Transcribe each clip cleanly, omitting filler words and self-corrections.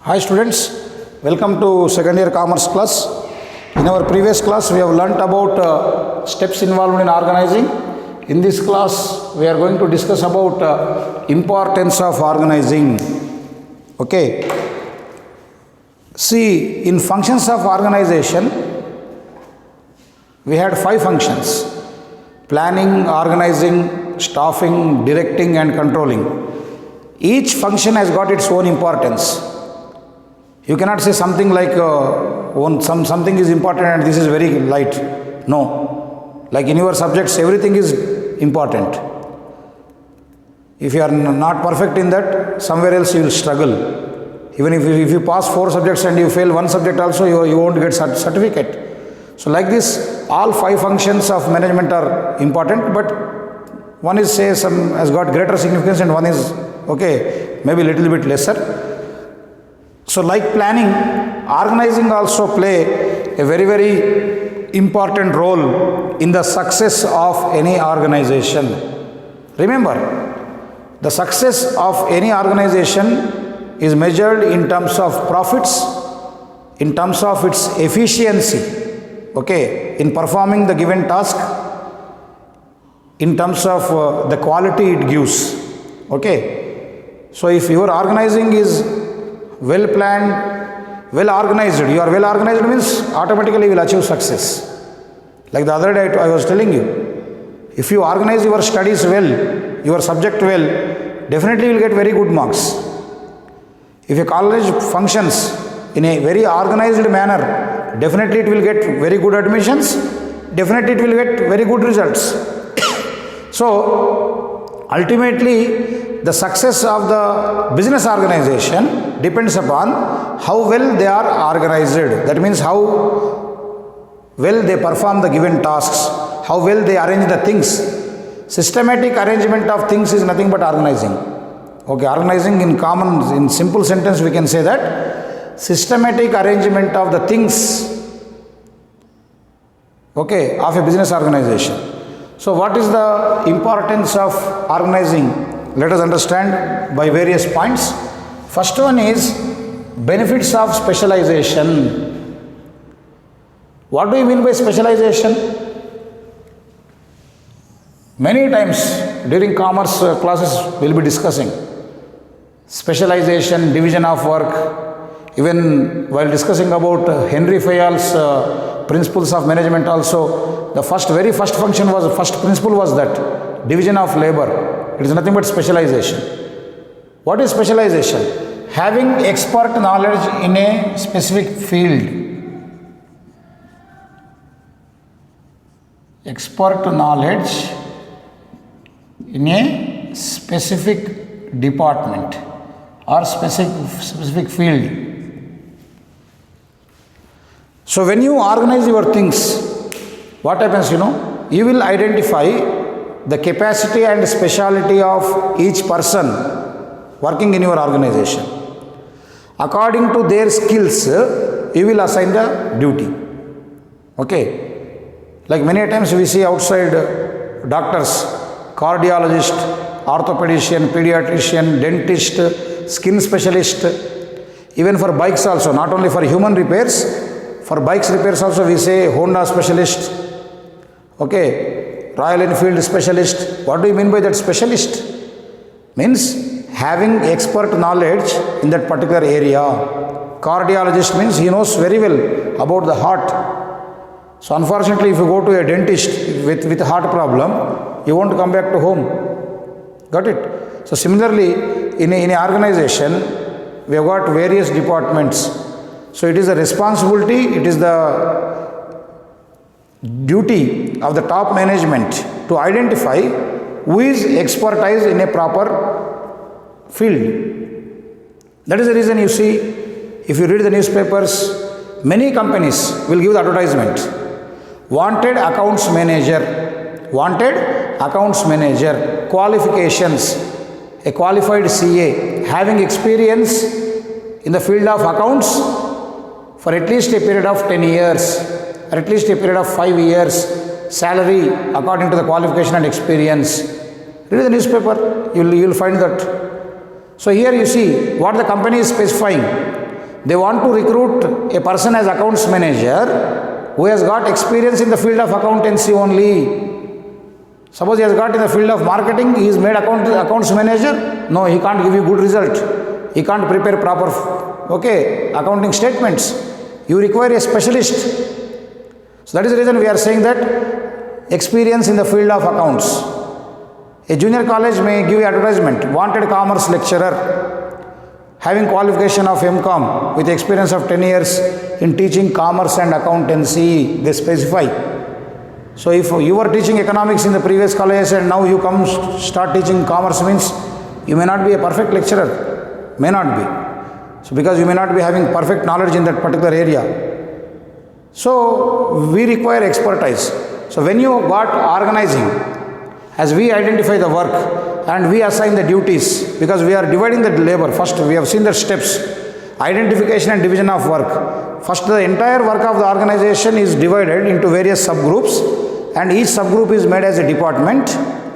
Hi students, welcome to second year commerce class. In our previous class we have learnt about steps involved in organizing. In this class we are going to discuss about importance of organizing. Okay. See, in functions of organization we had 5 functions: planning, organizing, staffing, directing and controlling. Each function has got its own importance. You cannot say something like something is important and this is very light. No. Like in your subjects, everything is important. If you are not perfect in that, somewhere else you will struggle. Even if you pass 4 subjects and you fail one subject also, you won't get certificate. So like this, all 5 functions of management are important, but one is has got greater significance and one is maybe little bit lesser. So like planning, organizing also play a very, very important role in the success of any organization. Remember, the success of any organization is measured in terms of profits, in terms of its efficiency, in performing the given task, in terms of the quality it gives. So if your organizing is well planned, well organized, you are well organized means automatically you will achieve success. Like the other day I was telling you, if you organize your studies well, your subject well, definitely you will get very good marks. If a college functions in a very organized manner, definitely it will get very good admissions, definitely it will get very good results. So ultimately the success of the business organization depends upon how well they are organized. That means how well they perform the given tasks, how well they arrange the things. Systematic arrangement of things is nothing but organizing. Organizing in simple sentence we can say that systematic arrangement of the things of a business organization. So what is the importance of organizing? Let us understand by various points. First one is benefits of specialization. What do you mean by specialization? Many times during commerce classes we will be discussing specialization, division of work. Even while discussing about Henry Fayol's principles of management also, the very first principle was that division of labor. It is nothing but specialization. What is specialization? Having expert knowledge in a specific field. Expert knowledge in a specific department or specific field. So when you organize your things, what happens, you will identify the capacity and speciality of each person working in your organization. According to their skills, you will assign the duty. Like many times we see outside doctors, cardiologist, orthopedician, pediatrician, dentist, skin specialist, even for bikes also, not only for human repairs, for bikes repairs also we say Honda specialist, Royal Enfield specialist. What do you mean by that specialist? Means having expert knowledge in that particular area. Cardiologist means he knows very well about the heart. So unfortunately if you go to a dentist with a heart problem, you won't come back to home. Got it? So similarly in an organization we have got various departments. So it is a responsibility, it is the duty of the top management to identify who is expertise in a proper field. That is the reason you see, if you read the newspapers, many companies will give the advertisement. Wanted accounts manager, qualifications, a qualified CA, having experience in the field of accounts for at least a period of 10 years, or at least a period of 5 years, salary according to the qualification and experience. Read the newspaper, you will find that. So here you see what the company is specifying. They want to recruit a person as accounts manager who has got experience in the field of accountancy only. Suppose he has got in the field of marketing, he is made accounts manager. No, he can't give you good result. He can't prepare proper accounting statements. You require a specialist. So that is the reason we are saying that experience in the field of accounts. A junior college may give you advertisement, wanted commerce lecturer having qualification of MCom with experience of 10 years in teaching commerce and accountancy, they specify. So if you were teaching economics in the previous colleges and now you come start teaching commerce, means you may not be a perfect lecturer, may not be. So because you may not be having perfect knowledge in that particular area. So we require expertise. So when you got organizing, as we identify the work and we assign the duties, because we are dividing the labor. First we have seen the steps, identification and division of work. First the entire work of the organization is divided into various subgroups, and each subgroup is made as a department,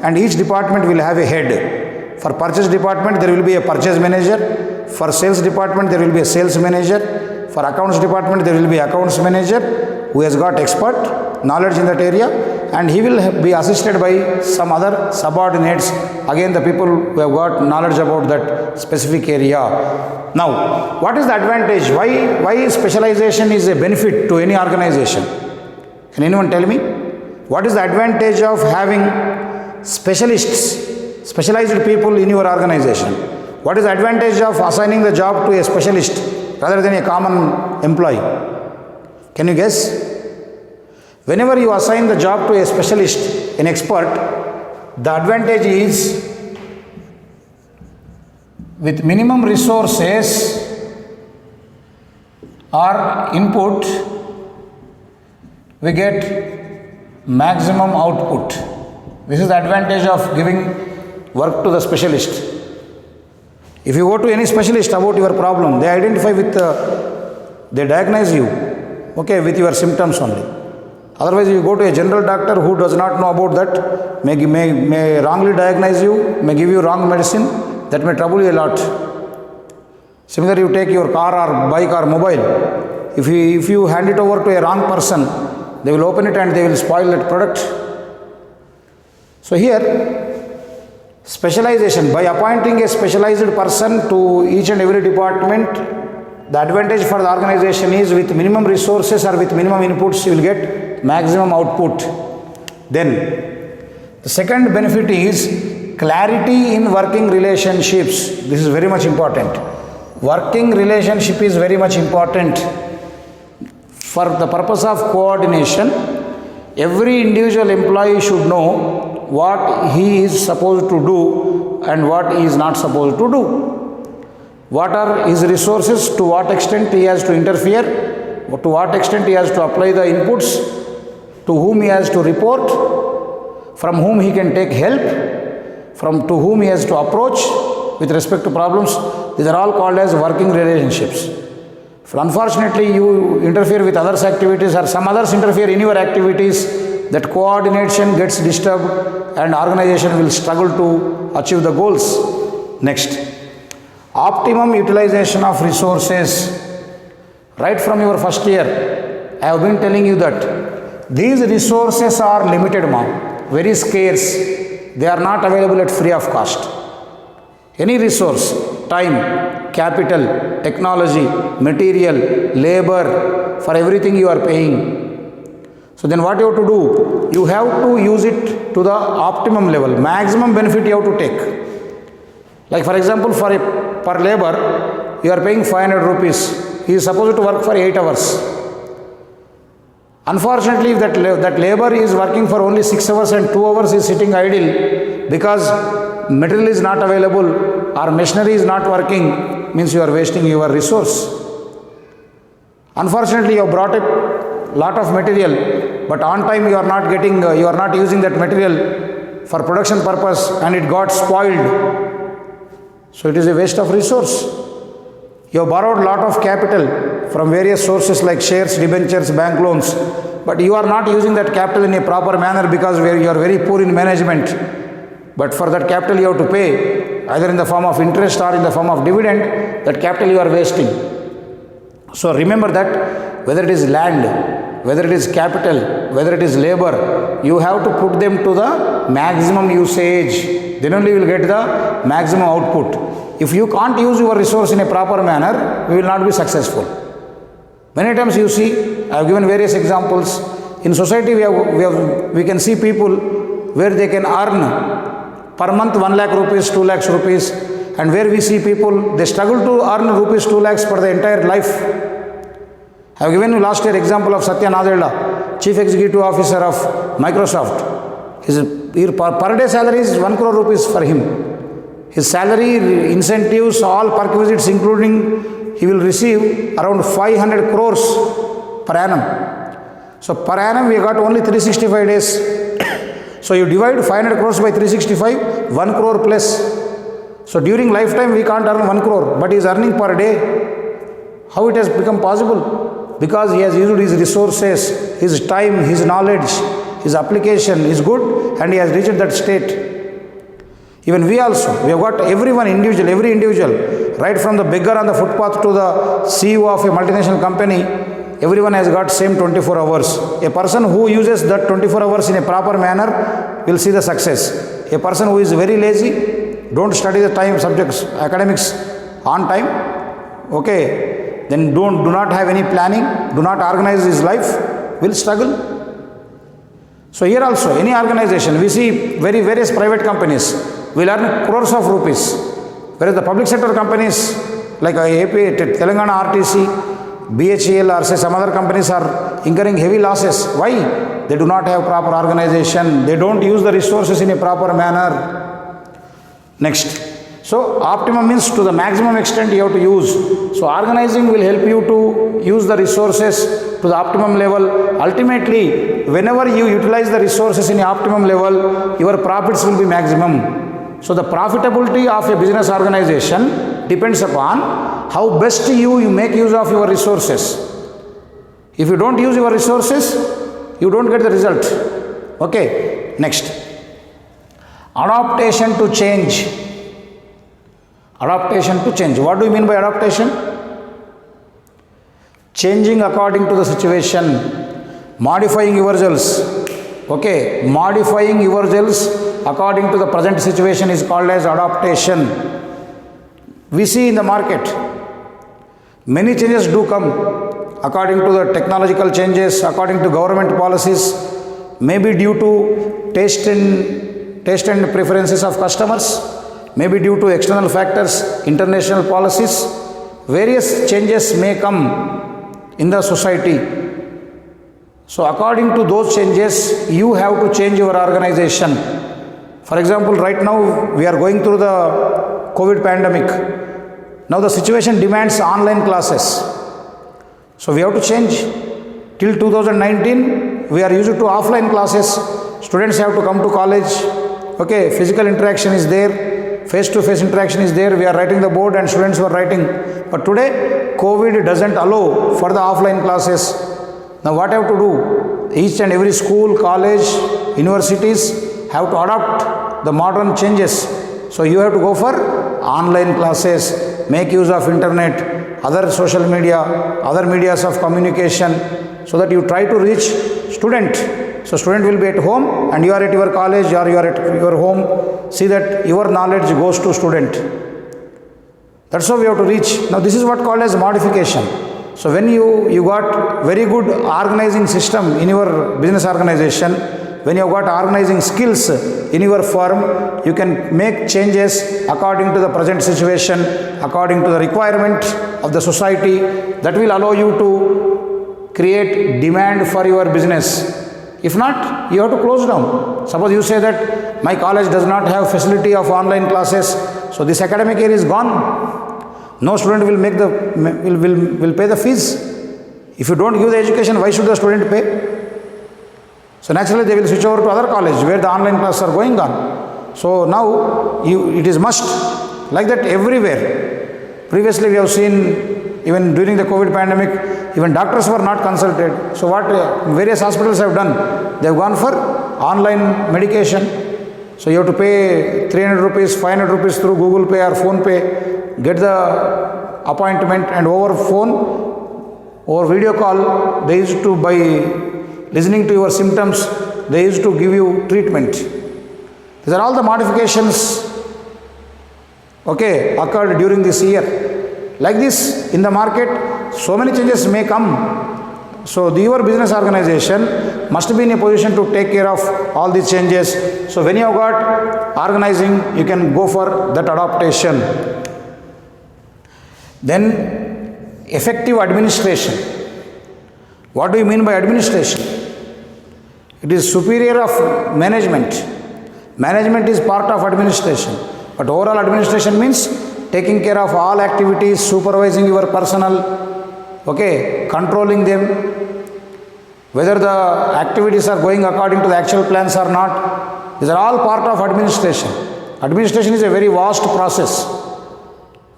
and each department will have a head. For purchase department there will be a purchase manager, for sales department there will be a sales manager, for accounts department there will be accounts manager who has got expert knowledge in that area, and he will be assisted by some other subordinates, again the people who have got knowledge about that specific area. Now what is the advantage? Why specialization is a benefit to any organization? Can anyone tell me? What is the advantage of having specialists, specialized people in your organization? What is the advantage of assigning the job to a specialist rather than a common employee? Can you guess? Whenever you assign the job to a specialist, an expert, the advantage is with minimum resources or input, we get maximum output. This is the advantage of giving work to the specialist. If you go to any specialist about your problem, they identify with, they diagnose you, with your symptoms only. Otherwise, you go to a general doctor who does not know about that, may wrongly diagnose you, may give you wrong medicine, that may trouble you a lot. Similarly, you take your car or bike or mobile, if you hand it over to a wrong person, they will open it and they will spoil that product. So here, specialization, by appointing a specialized person to each and every department, the advantage for the organization is with minimum resources or with minimum inputs, you will get maximum output. Then, the second benefit is clarity in working relationships. This is very much important. Working relationship is very much important. For the purpose of coordination, every individual employee should know what he is supposed to do and what he is not supposed to do. What are his resources, to what extent he has to interfere, to what extent he has to apply the inputs, to whom he has to report, from whom he can take help, to whom he has to approach with respect to problems. These are all called as working relationships. If unfortunately you interfere with others' activities or some others interfere in your activities, that coordination gets disturbed and organization will struggle to achieve the goals. Next, optimum utilization of resources. Right from your first year, I have been telling you that these resources are limited, very scarce. They are not available at free of cost. Any resource, time, capital, technology, material, labor, for everything you are paying. So then what you have to do? You have to use it to the optimum level, maximum benefit you have to take. Like for example, per labor, you are paying 500 rupees. He is supposed to work for 8 hours. Unfortunately, if that labor is working for only 6 hours and 2 hours is sitting idle because material is not available or machinery is not working, means you are wasting your resource. Unfortunately, you have brought a lot of material, but on time you are not using that material for production purpose and it got spoiled. So it is a waste of resource. You have borrowed lot of capital from various sources like shares, debentures, bank loans, but you are not using that capital in a proper manner because you are very poor in management. But for that capital you have to pay either in the form of interest or in the form of dividend. That capital you are wasting. So remember that whether it is land, whether it is capital, whether it is labor, you have to put them to the maximum usage. Then only you will get the maximum output. If you can't use your resource in a proper manner, you will not be successful. Many times you see, I have given various examples. In society we can see people where they can earn per month 1 lakh rupees, 2 lakhs rupees, and where we see people, they struggle to earn rupees 2 lakhs for the entire life. I have given you last year example of Satya Nadella, Chief Executive Officer of Microsoft. His per day salary is 1 crore rupees for him. His salary, incentives, all perquisites including, he will receive around 500 crores per annum. So per annum we got only 365 days. So you divide 500 crores by 365, 1 crore plus. So during lifetime we can't earn 1 crore, but he is earning per day. How it has become possible? Because he has used his resources, his time, his knowledge, his application is good, and he has reached that state. Even we also, we have got every individual, right from the beggar on the footpath to the CEO of a multinational company, everyone has got same 24 hours. A person who uses that 24 hours in a proper manner will see the success. A person who is very lazy, don't study the time subjects, academics on time, okay, then do not have any planning, do not organize his life, will struggle. So here also, any organization, we see various private companies will earn crores of rupees, whereas the public sector companies like AP, Telangana RTC, BHEL or say some other companies are incurring heavy losses. Why? They do not have proper organization, they don't use the resources in a proper manner. Next. So optimum means to the maximum extent you have to use. So organizing will help you to use the resources to the optimum level. Ultimately, whenever you utilize the resources in the optimum level, your profits will be maximum. So the profitability of a business organization depends upon how best you make use of your resources. If you don't use your resources, you don't get the result. Okay, next. Adaptation to change. Adaptation to change. What do you mean by adaptation? Changing according to the situation, modifying yourselves. Okay, modifying yourselves according to the present situation is called as adaptation. We see in the market, many changes do come according to the technological changes, according to government policies, maybe due to taste and preferences of customers, maybe due to external factors, international policies, various changes may come in the society. So according to those changes, you have to change your organization. For example, right now we are going through the COVID pandemic. Now the situation demands online classes. So we have to change. Till 2019, we are used to offline classes. Students have to come to college. Okay, physical interaction is there. Face-to-face interaction is there. We are writing the board and students were writing. But today, COVID doesn't allow for the offline classes. Now what have to do? Each and every school, college, universities have to adopt the modern changes. So you have to go for online classes, make use of internet, other social media, other medias of communication, so that you try to reach student. So student will be at home and you are at your college or you are at your home. See that your knowledge goes to student. That's how we have to reach. Now this is what called as modification. So when you got very good organizing system in your business organization, when you have got organizing skills in your firm, you can make changes according to the present situation, according to the requirement of the society. That will allow you to create demand for your business. If not, you have to close down. Suppose you say that my college does not have facility of online classes, so this academic year is gone. No student will pay the fees. If you don't give the education, why should the student pay? So naturally they will switch over to other college where the online classes are going on. So now it is must, like that everywhere. Previously we have seen, even during the COVID pandemic, even doctors were not consulted. So what various hospitals have done, they have gone for online medication. So you have to pay 300 rupees, 500 rupees through Google Pay or Phone Pay, get the appointment, and over phone Over video call, they used to, by listening to your symptoms, they used to give you treatment. These are all the modifications, okay, occurred during this year. Like this, in the market, so many changes may come. So your business organization must be in a position to take care of all these changes. So when you have got organizing, you can go for that adaptation. Then effective administration. What do you mean by administration? It is superior of management. Management is part of administration. But overall administration means taking care of all activities, supervising your personnel, okay, controlling them, whether the activities are going according to the actual plans or not. These are all part of administration. Administration is a very vast process.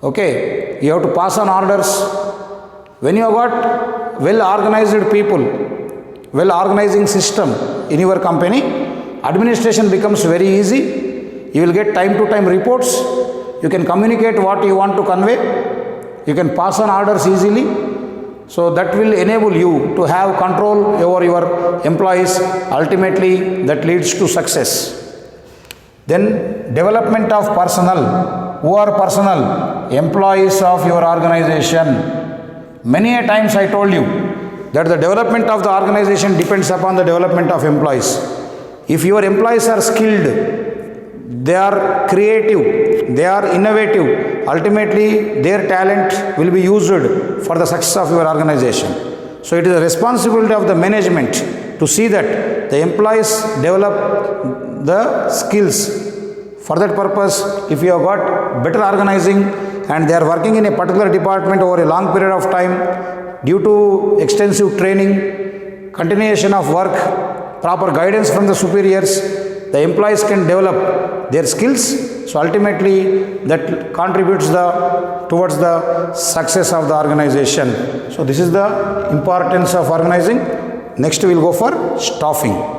Okay, you have to pass on orders. When you have got well organized people, well organizing system in your company, administration becomes very easy. You will get time to time reports. You can communicate what you want to convey. You can pass on orders easily. So that will enable you to have control over your employees. Ultimately, that leads to success. Then development of personnel. Who are personnel? Employees of your organization. Many a times I told you that the development of the organization depends upon the development of employees. If your employees are skilled, they are creative, they are innovative, ultimately their talent will be used for the success of your organization. So it is a responsibility of the management to see that the employees develop the skills. For that purpose, if you have got better organizing and they are working in a particular department over a long period of time, due to extensive training, continuation of work, proper guidance from the superiors, the employees can develop their skills. So ultimately that contributes towards the success of the organization. So this is the importance of organizing. Next we will go for staffing.